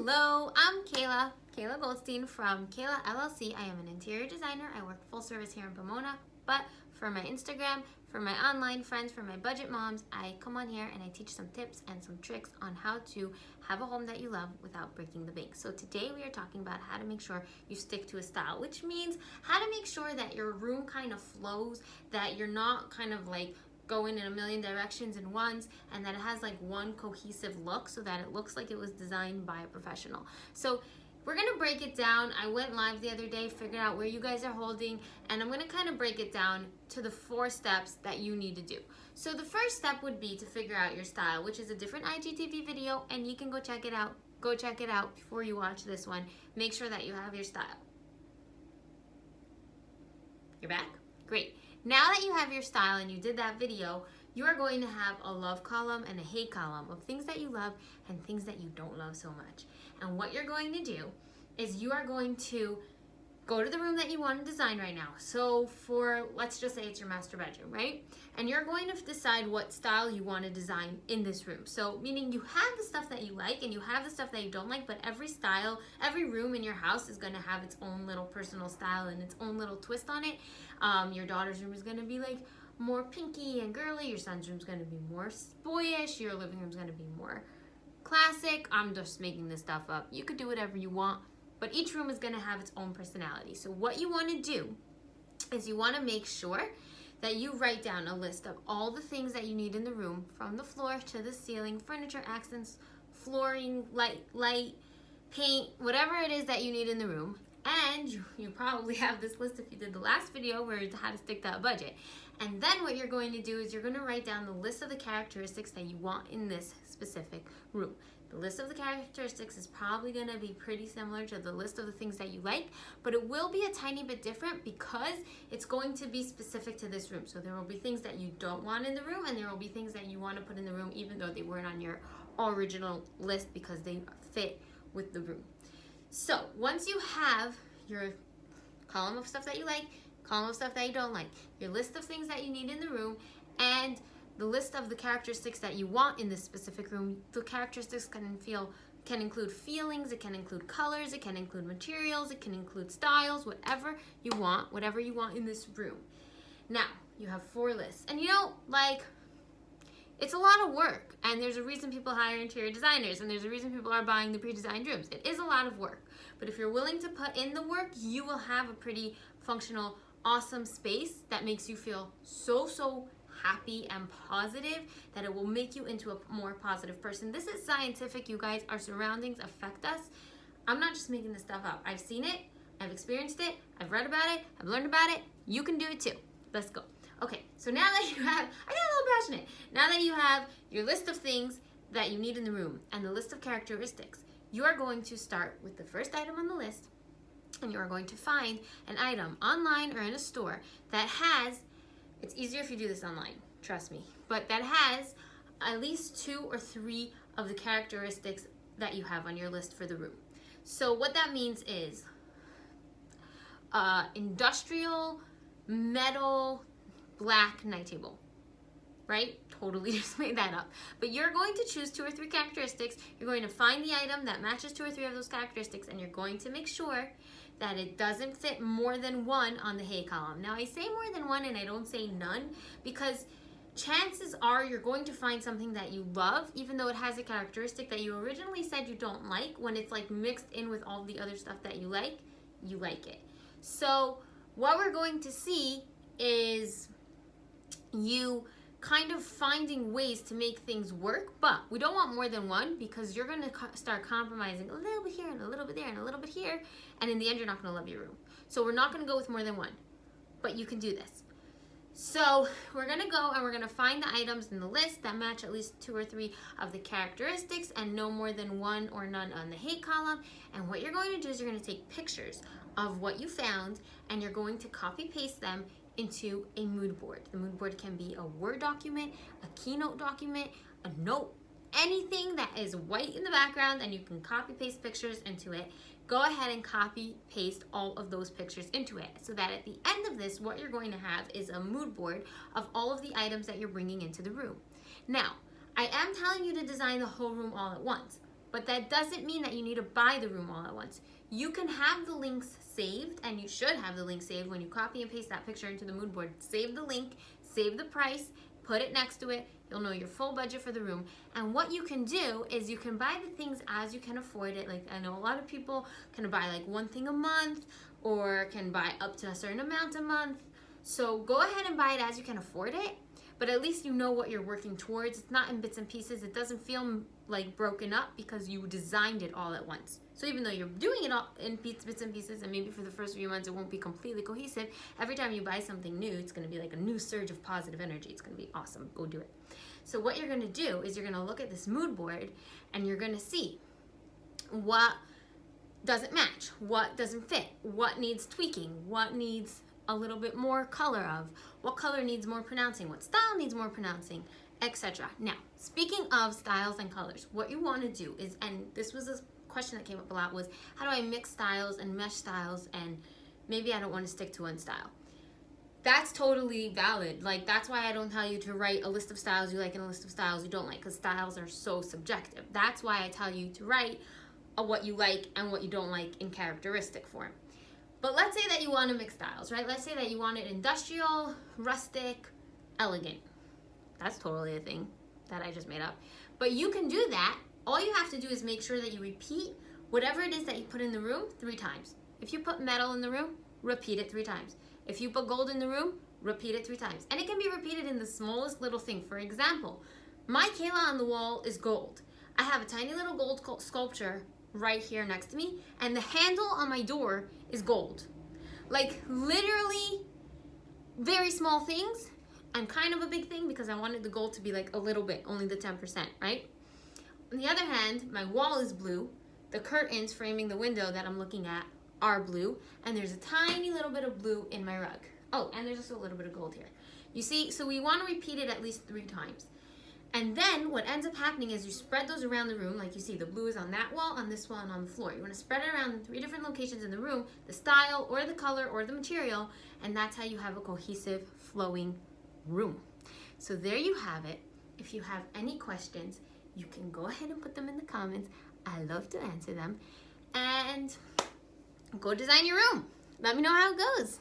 Hello, I'm Kayla Goldstein from Kayla LLC. I am an interior designer. I work full service here in Pomona, but for my Instagram, for my online friends, for my budget moms, I come on here and I teach some tips and some tricks on how to have a home that you love without breaking the bank. So today we are talking about how to make sure you stick to a style, which means how to make sure that your room kind of flows, that you're not kind of like going in a million directions in once, and that it has like one cohesive look so that it looks like it was designed by a professional. So we're gonna break it down. I went live the other day, figured out where you guys are holding, and I'm gonna kind of break it down to the 4 steps that you need to do. So the first step would be to figure out your style, which is a different IGTV video, and you can go check it out. Go check it out before you watch this one. Make sure that you have your style. You're back? Great. Now that you have your style and you did that video, you are going to have a love column and a hate column of things that you love and things that you don't love so much. And what you're going to do is you are going to go to the room that you want to design right now. So for, let's just say it's your master bedroom, right? And you're going to decide what style you want to design in this room. So meaning you have the stuff that you like and you have the stuff that you don't like, but every style, every room in your house is going to have its own little personal style and its own little twist on it. Your daughter's room is going to be like more pinky and girly. Your son's room is going to be more boyish. Your living room is going to be more classic. I'm just making this stuff up. You could do whatever you want, but each room is going to have its own personality. So what you want to do is you want to make sure that you write down a list of all the things that you need in the room, from the floor to the ceiling, furniture, accents, flooring, light, paint, whatever it is that you need in the room. And you probably have this list if you did the last video where it's how to stick to a budget. And then what you're going to do is you're going to write down the list of the characteristics that you want in this specific room. The list of the characteristics is probably going to be pretty similar to the list of the things that you like, but it will be a tiny bit different because it's going to be specific to this room. So there will be things that you don't want in the room, and there will be things that you want to put in the room even though they weren't on your original list because they fit with the room. So once you have your column of stuff that you like, column of stuff that you don't like, your list of things that you need in the room, and the list of the characteristics that you want in this specific room, the characteristics can include feelings, it can include colors, it can include materials, it can include styles, whatever you want in this room. Now, you have 4 lists. And it's a lot of work, and there's a reason people hire interior designers, and there's a reason people are buying the pre-designed rooms. It is a lot of work, but if you're willing to put in the work, you will have a pretty functional, awesome space that makes you feel so happy and positive that it will make you into a more positive person. This is scientific, you guys. Our surroundings affect us. I'm not just making this stuff up. I've seen it, I've experienced it, I've read about it, I've learned about it. You can do it too. Let's go. Okay, so now that you have, I get a little passionate. Now that you have your list of things that you need in the room and the list of characteristics, you are going to start with the first item on the list, and you are going to find an item online or in a store that has, it's easier if you do this online, trust me, but that has at least 2 or 3 of the characteristics that you have on your list for the room. So what that means is industrial metal black night table, right? Totally just made that up. But you're going to choose 2 or 3 characteristics. You're going to find the item that matches 2 or 3 of those characteristics, and you're going to make sure that it doesn't fit more than 1 on the hate column. Now I say more than 1 and I don't say none because chances are you're going to find something that you love even though it has a characteristic that you originally said you don't like. When it's like mixed in with all the other stuff that you like it. So what we're going to see is you kind of finding ways to make things work, but we don't want more than 1 because you're going to start compromising a little bit here and a little bit there and a little bit here, and in the end you're not going to love your room. So we're not going to go with more than 1, but you can do this. So we're going to go and we're going to find the items in the list that match at least 2 or 3 of the characteristics and no more than 1 or none on the hate column. And what you're going to do is you're going to take pictures of what you found and you're going to copy paste them into a mood board. The mood board can be a Word document, a Keynote document, a note, anything that is white in the background and you can copy paste pictures into it. Go ahead and copy paste all of those pictures into it so that at the end of this, what you're going to have is a mood board of all of the items that you're bringing into the room. Now, I am telling you to design the whole room all at once, But that doesn't mean that you need to buy the room all at once. You can have the links saved, and you should have the link saved when you copy and paste that picture into the mood board. Save the link, save the price, put it next to it. You'll know your full budget for the room. And what you can do is you can buy the things as you can afford it. Like, I know a lot of people can buy like one thing a month or can buy up to a certain amount a month. So go ahead and buy it as you can afford it, but at least you know what you're working towards. It's not in bits and pieces. It doesn't feel like broken up because you designed it all at once. So even though you're doing it all in bits and pieces, and maybe for the first few months it won't be completely cohesive, every time you buy something new, it's going to be like a new surge of positive energy. It's going to be awesome. Go do it. So what you're going to do is you're going to look at this mood board and you're going to see what doesn't match, what doesn't fit, what needs tweaking, what needs a little bit more color of, what color needs more pronouncing, what style needs more pronouncing, etc. Now, speaking of styles and colors, what you want to do is, and this was a question that came up a lot, was how do I mix styles and mesh styles, and maybe I don't want to stick to one style. That's totally valid. Like, that's why I don't tell you to write a list of styles you like and a list of styles you don't like, because styles are so subjective. That's why I tell you to write what you like and what you don't like in characteristic form. But let's say that you want to mix styles, right? Let's say that you want it industrial, rustic, elegant. That's totally a thing that I just made up. But you can do that. All you have to do is make sure that you repeat whatever it is that you put in the room 3 times. If you put metal in the room, repeat it 3 times. If you put gold in the room, repeat it 3 times. And it can be repeated in the smallest little thing. For example, my Kayla on the wall is gold. I have a tiny little gold sculpture right here next to me, and the handle on my door is gold. Like, literally very small things, and kind of a big thing because I wanted the gold to be like a little bit, only the 10%, right? On the other hand, my wall is blue. The curtains framing the window that I'm looking at are blue, and there's a tiny little bit of blue in my rug. Oh, and there's also a little bit of gold here. You see, so we want to repeat it at least 3 times. And then what ends up happening is you spread those around the room. Like you see, the blue is on that wall, on this wall, and on the floor. You want to spread it around in 3 different locations in the room, the style or the color or the material, and that's how you have a cohesive, flowing room. So there you have it. If you have any questions, you can go ahead and put them in the comments. I love to answer them. And go design your room. Let me know how it goes.